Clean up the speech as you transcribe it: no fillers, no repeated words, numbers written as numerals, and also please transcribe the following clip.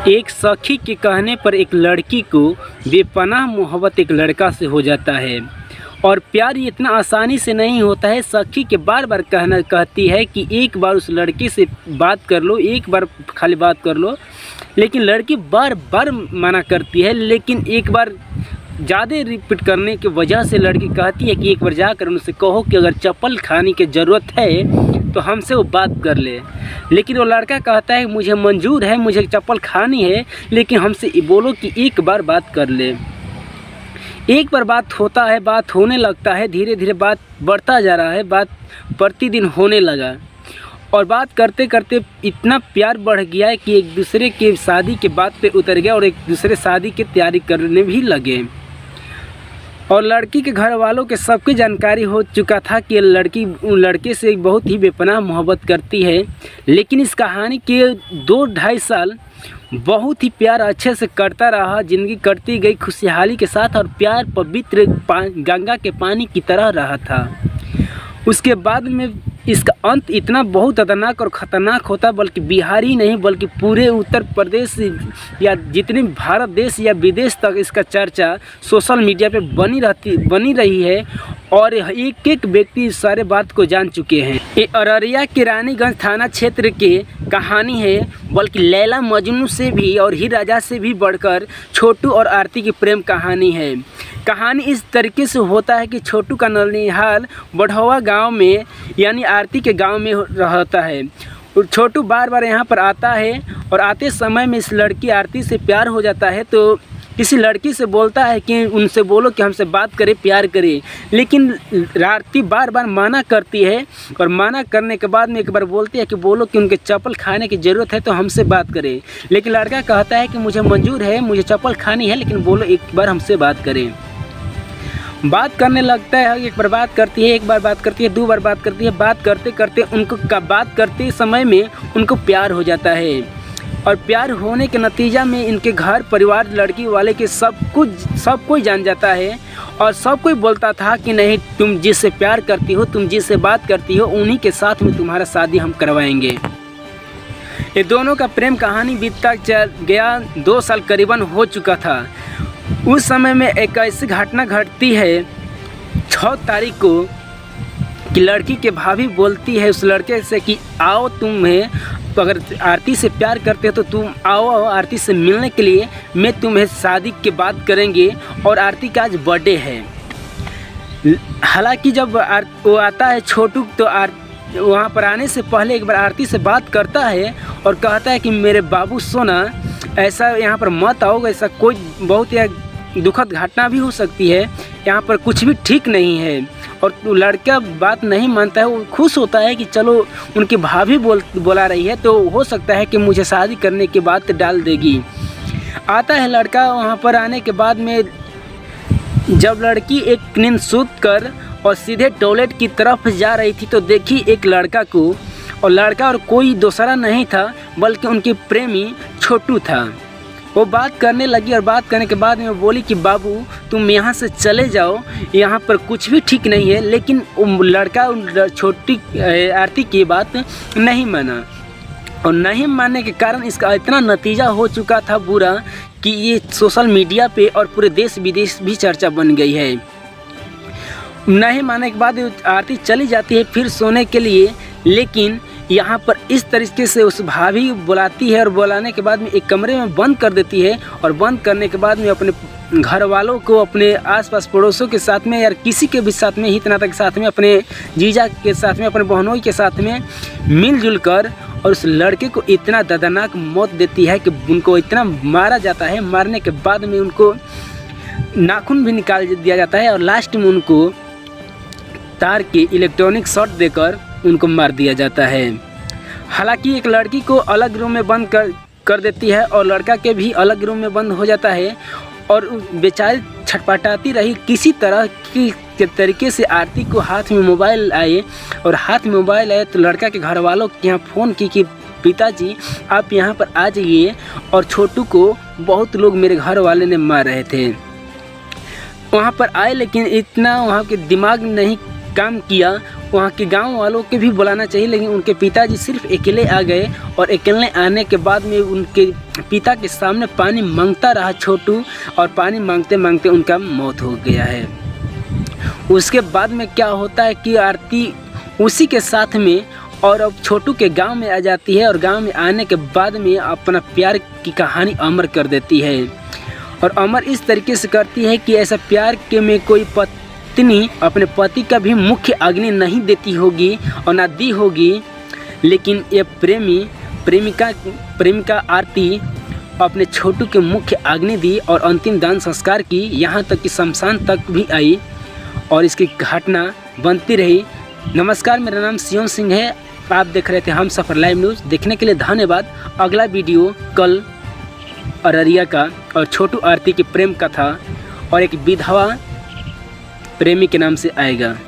एक सखी के कहने पर एक लड़की को बेपनाह मोहब्बत एक लड़का से हो जाता है। और प्यार इतना आसानी से नहीं होता है। सखी के बार बार कहती है कि एक बार उस लड़के से बात कर लो, एक बार खाली बात कर लो, लेकिन लड़की बार बार मना करती है। लेकिन एक बार ज़्यादा रिपीट करने की वजह से लड़की कहती है कि एक बार जाकर उनसे कहो कि अगर चप्पल खाने की ज़रूरत है तो हमसे वो बात कर ले। लेकिन वो लड़का कहता है मुझे मंजूर है, मुझे चप्पल खानी है, लेकिन हमसे बोलो कि एक बार बात कर ले। एक बार बात होता है, बात होने लगता है, धीरे धीरे बात बढ़ता जा रहा है, बात प्रतिदिन होने लगा और बात करते करते इतना प्यार बढ़ गया है कि एक दूसरे के शादी के बात पे उतर गया और एक दूसरे शादी की तैयारी करने भी लगे। और लड़की के घर वालों के सबकी जानकारी हो चुका था कि लड़की लड़के से बहुत ही बेपनाह मोहब्बत करती है। लेकिन इस कहानी के 2-2.5 साल बहुत ही प्यार अच्छे से करता रहा, ज़िंदगी कटती गई खुशहाली के साथ और प्यार पवित्र गंगा के पानी की तरह रहा था। उसके बाद में इसका अंत इतना बहुत खतरनाक और ख़तरनाक होता, बल्कि बिहार ही नहीं बल्कि पूरे उत्तर प्रदेश या जितने भारत देश या विदेश तक इसका चर्चा सोशल मीडिया पे बनी रही है और एक एक व्यक्ति इस सारे बात को जान चुके हैं। ये अररिया के रानीगंज थाना क्षेत्र के कहानी है, बल्कि लैला मजनू से भी और हीर राजा से भी बढ़कर छोटू और आरती की प्रेम कहानी है। कहानी इस तरीके से होता है कि छोटू का ननिहाल बढ़वा गांव में यानी आरती के गांव में रहता है। और छोटू बार बार यहां पर आता है और आते समय में इस लड़की आरती से प्यार हो जाता है, तो किसी लड़की से बोलता है कि उनसे बोलो कि हमसे बात करे, प्यार करे। लेकिन आरती बार बार मना करती है और मना करने के बाद में एक बार बोलती है कि बोलो कि उनके चप्पल खाने की ज़रूरत है तो हमसे बात करे। लेकिन लड़का कहता है कि मुझे मंजूर है, मुझे चप्पल खानी है, लेकिन बोलो एक बार हमसे बात करें। बात करने लगता है, एक बार बात करती है, एक बार बात करती है, 2 बार बात करती है। बात करते करते उनको बात करते समय में उनको प्यार हो जाता है और प्यार होने के नतीजा में इनके घर परिवार लड़की वाले के सब कोई जान जाता है और सब कोई बोलता था कि नहीं, तुम जिससे प्यार करती हो, तुम जिससे बात करती हो, उन्हीं के साथ में तुम्हारा शादी हम करवाएंगे। ये दोनों का प्रेम कहानी बीतता चल गया, 2 साल करीबन हो चुका था। उस समय में एक ऐसी घटना घटती है 6 तारीख को कि लड़की के भाभी बोलती है उस लड़के से कि आओ, तुम्हें अगर आरती से प्यार करते हो तो तुम आओ आरती से मिलने के लिए, मैं तुम्हें शादी के बात करेंगे। और आरती का आज बर्थडे है। हालांकि जब वो आता है छोटू तो वहाँ पर आने से पहले एक बार आरती से बात करता है और कहता है कि मेरे बाबू सोना, ऐसा यहाँ पर मत आओ, ऐसा कोई बहुत या दुखद घटना भी हो सकती है, यहाँ पर कुछ भी ठीक नहीं है। और लड़का बात नहीं मानता है, वो खुश होता है कि चलो उनकी भाभी बोला रही है तो हो सकता है कि मुझे शादी करने की बात डाल देगी। आता है लड़का, वहाँ पर आने के बाद में जब लड़की एक नींद सूत कर और सीधे टॉयलेट की तरफ जा रही थी तो देखी एक लड़का को, और लड़का और कोई दूसरा नहीं था बल्कि उनके प्रेमी छोटू था। वो बात करने लगी और बात करने के बाद में वो बोली कि बाबू तुम यहाँ से चले जाओ, यहाँ पर कुछ भी ठीक नहीं है। लेकिन लड़का छोटी आरती की बात नहीं माना और नहीं मानने के कारण इसका इतना नतीजा हो चुका था बुरा कि ये सोशल मीडिया पे और पूरे देश विदेश भी चर्चा बन गई है। नहीं मानने के बाद आरती चली जाती है फिर सोने के लिए, लेकिन यहाँ पर इस तरीके से उस भाभी बुलाती है और बुलाने के बाद में एक कमरे में बंद कर देती है और बंद करने के बाद में अपने घर वालों को, अपने आसपास पड़ोसों के साथ में या किसी के भी साथ में, हित नाता के साथ में, अपने जीजा के साथ में, अपने बहनों के साथ में मिलजुल कर और उस लड़के को इतना दर्दनाक मौत देती है कि उनको इतना मारा जाता है। मारने के बाद में उनको नाखून भी निकाल दिया जाता है और लास्ट में उनको तार के इलेक्ट्रॉनिक शॉट देकर उनको मार दिया जाता है। हालांकि एक लड़की को अलग रूम में बंद कर देती है और लड़का के भी अलग रूम में बंद हो जाता है और बेचारी छटपटाती रही। किसी तरह के तरीके से आरती को हाथ में मोबाइल आए और हाथ में मोबाइल आए तो लड़का के घर वालों के यहाँ फ़ोन की कि पिताजी आप यहाँ पर आ जाइए, और छोटू को बहुत लोग मेरे घर वाले ने मार रहे थे। वहाँ पर आए लेकिन इतना वहाँ के दिमाग नहीं काम किया वहाँ के गांव वालों के भी बुलाना चाहिए, लेकिन उनके पिताजी सिर्फ अकेले आ गए और अकेले आने के बाद में उनके पिता के सामने पानी मांगता रहा छोटू, और पानी मांगते मांगते उनका मौत हो गया है। उसके बाद में क्या होता है कि आरती उसी के साथ में और अब छोटू के गांव में आ जाती है, और गांव में आने के बाद में अपना प्यार की कहानी अमर कर देती है। और अमर इस तरीके से करती है कि ऐसा प्यार के में कोई पत्नी अपने पति का भी मुख्य अग्नि नहीं देती होगी और ना दी होगी, लेकिन ये प्रेमिका आरती अपने छोटू के मुख्य अग्नि दी और अंतिम दान संस्कार की, यहाँ तक कि शमशान तक भी आई और इसकी घटना बनती रही। नमस्कार, मेरा नाम शिवम सिंह है। आप देख रहे थे हमसफर लाइव न्यूज़। देखने के लिए धन्यवाद। अगला वीडियो कल अररिया का और छोटू आरती की प्रेम कथा और एक विधवा प्रेमी के नाम से आएगा।